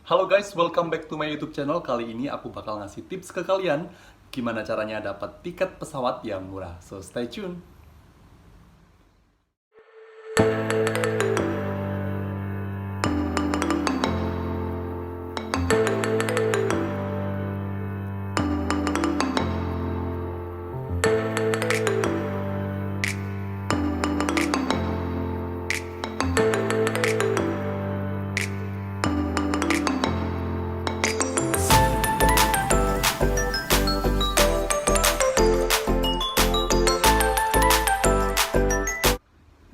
Halo guys, welcome back to my YouTube channel. Kali ini aku bakal ngasih tips ke kalian gimana caranya dapat tiket pesawat yang murah. So stay tune.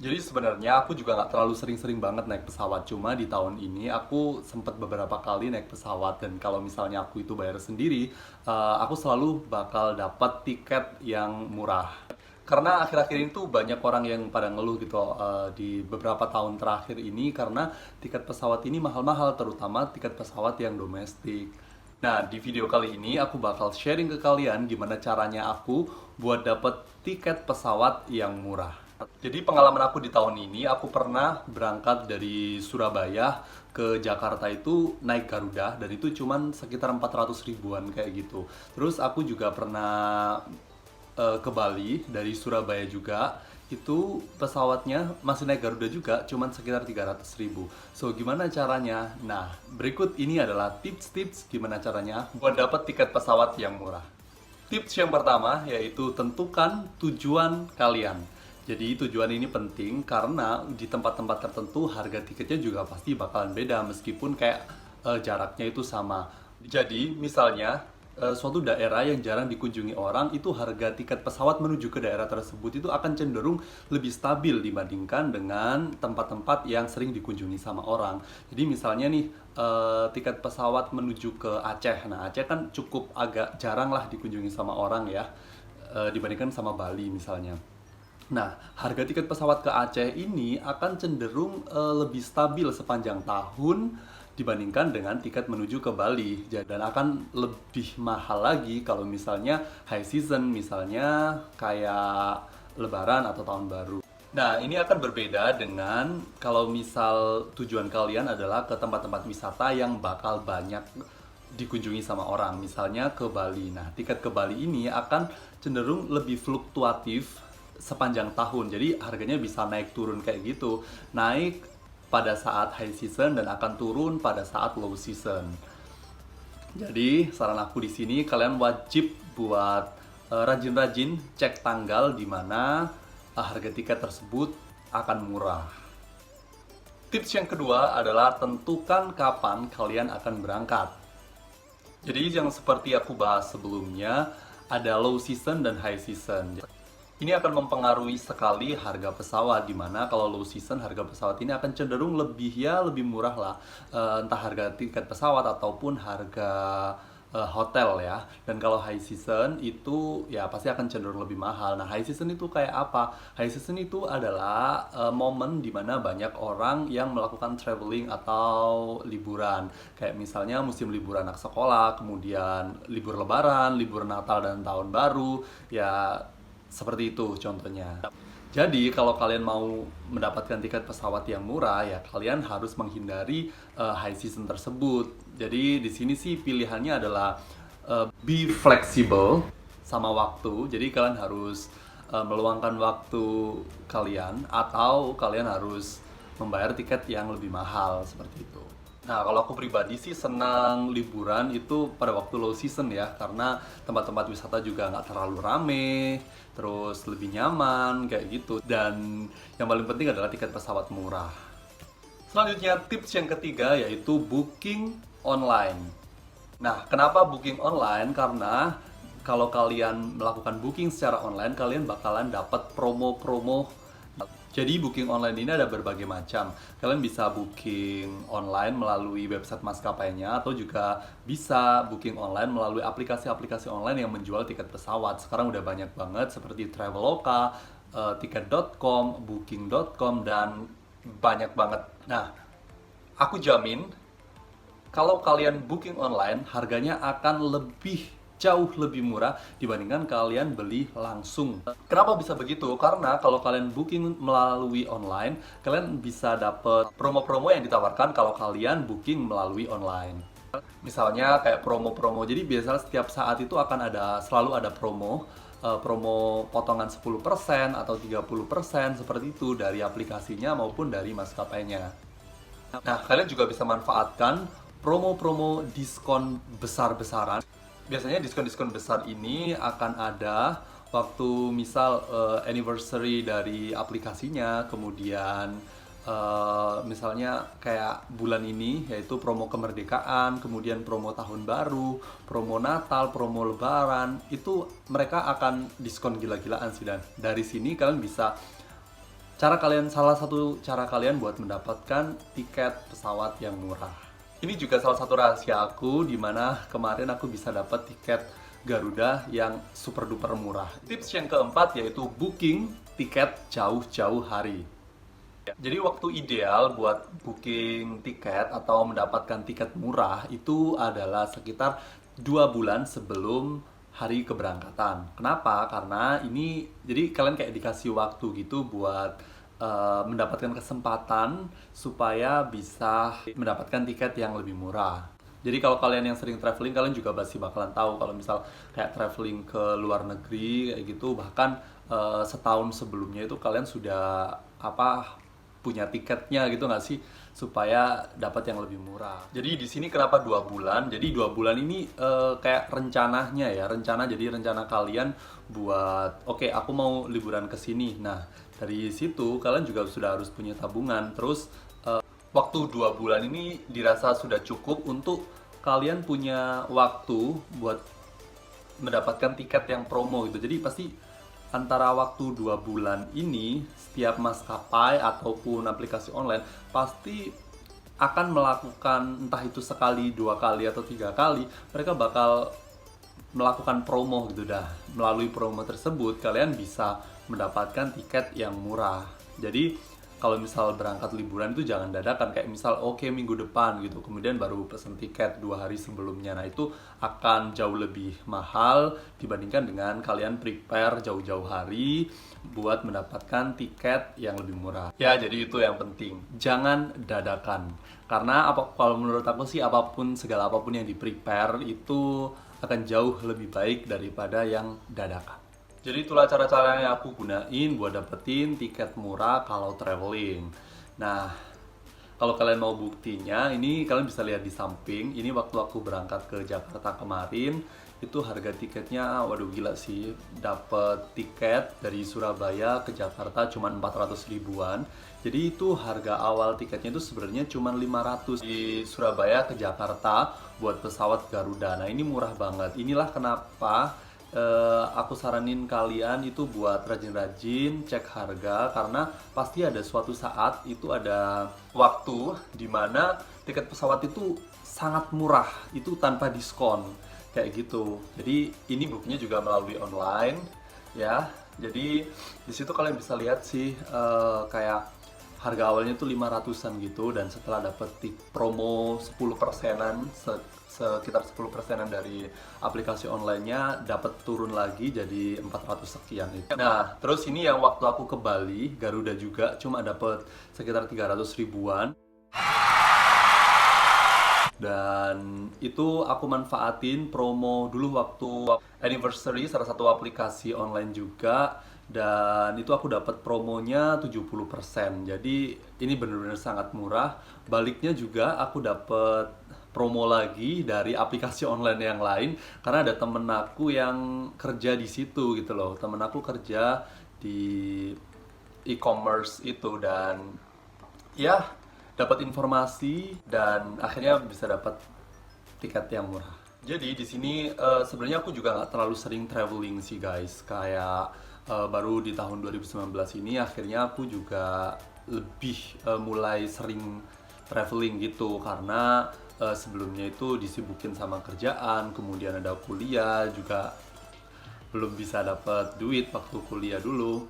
Jadi sebenarnya aku juga nggak terlalu sering-sering banget naik pesawat. Cuma di tahun ini aku sempat beberapa kali naik pesawat. Dan kalau misalnya aku itu bayar sendiri, aku selalu bakal dapat tiket yang murah. Karena akhir-akhir ini tuh banyak orang yang pada ngeluh gitu di beberapa tahun terakhir ini karena tiket pesawat ini mahal-mahal, terutama tiket pesawat yang domestik. Nah, di video kali ini aku bakal sharing ke kalian gimana caranya aku buat dapet tiket pesawat yang murah. Jadi pengalaman aku di tahun ini, aku pernah berangkat dari Surabaya ke Jakarta itu naik Garuda dan itu cuman sekitar 400 ribuan kayak gitu. Terus aku juga pernah ke Bali dari Surabaya juga, itu pesawatnya masih naik Garuda juga cuman sekitar 300 ribu. So gimana caranya? Nah, berikut ini adalah tips-tips gimana caranya buat dapat tiket pesawat yang murah. Tips yang pertama yaitu tentukan tujuan kalian. Jadi tujuan ini penting karena di tempat-tempat tertentu harga tiketnya juga pasti bakalan beda meskipun kayak jaraknya itu sama. Jadi misalnya suatu daerah yang jarang dikunjungi orang, itu harga tiket pesawat menuju ke daerah tersebut itu akan cenderung lebih stabil dibandingkan dengan tempat-tempat yang sering dikunjungi sama orang. Jadi misalnya nih tiket pesawat menuju ke Aceh. Nah, Aceh kan cukup agak jarang lah dikunjungi sama orang ya, dibandingkan sama Bali misalnya. Nah, harga tiket pesawat ke Aceh ini akan cenderung lebih stabil sepanjang tahun dibandingkan dengan tiket menuju ke Bali. Dan akan lebih mahal lagi kalau misalnya high season, misalnya kayak Lebaran atau Tahun Baru. Nah, ini akan berbeda dengan kalau misal tujuan kalian adalah ke tempat-tempat wisata yang bakal banyak dikunjungi sama orang, misalnya ke Bali. Nah, tiket ke Bali ini akan cenderung lebih fluktuatif sepanjang tahun. Jadi harganya bisa naik turun kayak gitu. Naik pada saat high season dan akan turun pada saat low season. Jadi saran aku di sini kalian wajib buat rajin-rajin cek tanggal di mana harga tiket tersebut akan murah. Tips yang kedua adalah tentukan kapan kalian akan berangkat. Jadi yang seperti aku bahas sebelumnya, ada low season dan high season. Ini akan mempengaruhi sekali harga pesawat, dimana kalau low season harga pesawat ini akan cenderung lebih murah lah, entah harga tiket pesawat ataupun harga hotel ya. Dan kalau high season itu ya pasti akan cenderung lebih mahal. Nah, high season itu kayak apa? High season itu adalah momen dimana banyak orang yang melakukan traveling atau liburan. Kayak misalnya musim liburan anak sekolah, kemudian libur lebaran, libur Natal dan Tahun Baru, ya seperti itu contohnya. Jadi kalau kalian mau mendapatkan tiket pesawat yang murah, ya kalian harus menghindari high season tersebut. Jadi di sini sih pilihannya adalah be flexible sama waktu. Jadi kalian harus meluangkan waktu kalian atau kalian harus membayar tiket yang lebih mahal seperti itu. Nah, kalau aku pribadi sih senang liburan itu pada waktu low season ya, karena tempat-tempat wisata juga nggak terlalu rame, terus lebih nyaman kayak gitu. Dan yang paling penting adalah tiket pesawat murah. Selanjutnya tips yang ketiga yaitu booking online. Nah, kenapa booking online? Karena kalau kalian melakukan booking secara online, kalian bakalan dapat promo-promo. Jadi booking online ini ada berbagai macam. Kalian bisa booking online melalui website maskapainya atau juga bisa booking online melalui aplikasi-aplikasi online yang menjual tiket pesawat. Sekarang udah banyak banget seperti Traveloka, tiket.com, booking.com dan banyak banget. Nah, aku jamin kalau kalian booking online harganya akan lebih jauh lebih murah dibandingkan kalian beli langsung. Kenapa bisa begitu? Karena kalau kalian booking melalui online, kalian bisa dapat promo-promo yang ditawarkan kalau kalian booking melalui online. Misalnya kayak promo-promo. Jadi biasanya setiap saat itu akan selalu ada promo, promo potongan 10% atau 30% seperti itu dari aplikasinya maupun dari maskapainya. Nah, kalian juga bisa manfaatkan promo-promo diskon besar-besaran. Biasanya diskon-diskon besar ini akan ada waktu misal anniversary dari aplikasinya, kemudian misalnya kayak bulan ini yaitu promo kemerdekaan, kemudian promo tahun baru, promo Natal, promo lebaran, itu mereka akan diskon gila-gilaan sih. Dan dari sini kalian bisa salah satu cara kalian buat mendapatkan tiket pesawat yang murah. Ini juga salah satu rahasia aku di mana kemarin aku bisa dapat tiket Garuda yang super duper murah. Tips yang keempat yaitu booking tiket jauh-jauh hari. Jadi waktu ideal buat booking tiket atau mendapatkan tiket murah itu adalah sekitar 2 bulan sebelum hari keberangkatan. Kenapa? Karena ini jadi kalian kayak dikasih waktu gitu buat mendapatkan kesempatan supaya bisa mendapatkan tiket yang lebih murah. Jadi kalau kalian yang sering traveling, kalian juga pasti bakalan tahu kalau misal kayak traveling ke luar negeri kayak gitu, bahkan setahun sebelumnya itu kalian sudah punya tiketnya gitu nggak sih, supaya dapat yang lebih murah. Jadi di sini kenapa 2 bulan? Jadi 2 bulan ini kayak rencana kalian buat oke, aku mau liburan ke sini. Nah, dari situ kalian juga sudah harus punya tabungan. Terus waktu 2 bulan ini dirasa sudah cukup untuk kalian punya waktu buat mendapatkan tiket yang promo gitu. Jadi pasti antara waktu 2 bulan ini setiap maskapai ataupun aplikasi online pasti akan melakukan entah itu sekali, 2 kali atau 3 kali, mereka bakal melakukan promo gitu dah. Melalui promo tersebut kalian bisa mendapatkan tiket yang murah. Jadi kalau misal berangkat liburan itu jangan dadakan, kayak misal oke, minggu depan gitu, kemudian baru pesen tiket 2 hari sebelumnya. Nah, itu akan jauh lebih mahal dibandingkan dengan kalian prepare jauh-jauh hari buat mendapatkan tiket yang lebih murah. Ya, jadi itu yang penting, jangan dadakan. Karena kalau menurut aku sih segala apapun yang di prepare itu akan jauh lebih baik daripada yang dadakan. Jadi itulah cara-cara yang aku gunain buat dapetin tiket murah kalau traveling. Nah, kalau kalian mau buktinya, ini kalian bisa lihat di samping. Ini waktu aku berangkat ke Jakarta kemarin, itu harga tiketnya, waduh gila sih. Dapet tiket dari Surabaya ke Jakarta cuma 400 ribuan. Jadi itu harga awal tiketnya itu sebenarnya cuma 500 di Surabaya ke Jakarta buat pesawat Garuda. Nah, ini murah banget. Inilah kenapa aku saranin kalian itu buat rajin-rajin cek harga, karena pasti ada suatu saat itu ada waktu dimana tiket pesawat itu sangat murah, itu tanpa diskon kayak gitu. Jadi ini bukunya juga melalui online ya. Jadi di situ kalian bisa lihat sih kayak harga awalnya tuh 500-an gitu, dan setelah dapet promo 10%-an, sekitar 10%-an dari aplikasi online-nya dapat turun lagi jadi 400 sekian itu. Nah, terus ini yang waktu aku ke Bali, Garuda juga cuma dapat sekitar 300 ribuan. Dan itu aku manfaatin promo dulu waktu anniversary salah satu aplikasi online juga, dan itu aku dapat promonya 70%. Jadi ini benar-benar sangat murah. Baliknya juga aku dapat promo lagi dari aplikasi online yang lain karena ada temen aku yang kerja di situ gitu loh. Temen aku kerja di e-commerce itu, dan ya dapat informasi dan akhirnya bisa dapat tiket yang murah. Jadi di sini sebenarnya aku juga nggak terlalu sering traveling sih guys. Kayak baru di tahun 2019 ini akhirnya aku juga lebih mulai sering traveling gitu, karena sebelumnya itu disibukin sama kerjaan, kemudian ada kuliah juga, belum bisa dapat duit waktu kuliah dulu.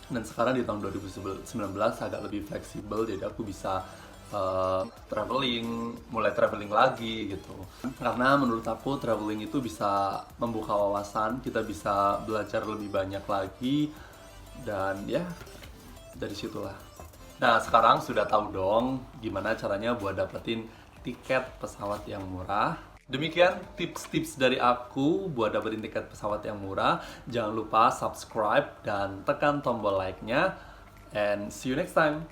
Dan sekarang di tahun 2019 agak lebih fleksibel, jadi aku bisa mulai traveling lagi gitu. Karena menurut aku traveling itu bisa membuka wawasan, kita bisa belajar lebih banyak lagi, dan ya dari situlah. Nah, sekarang sudah tahu dong gimana caranya buat dapetin tiket pesawat yang murah. Demikian tips-tips dari aku buat dapetin tiket pesawat yang murah. Jangan lupa subscribe dan tekan tombol like-nya. And see you next time.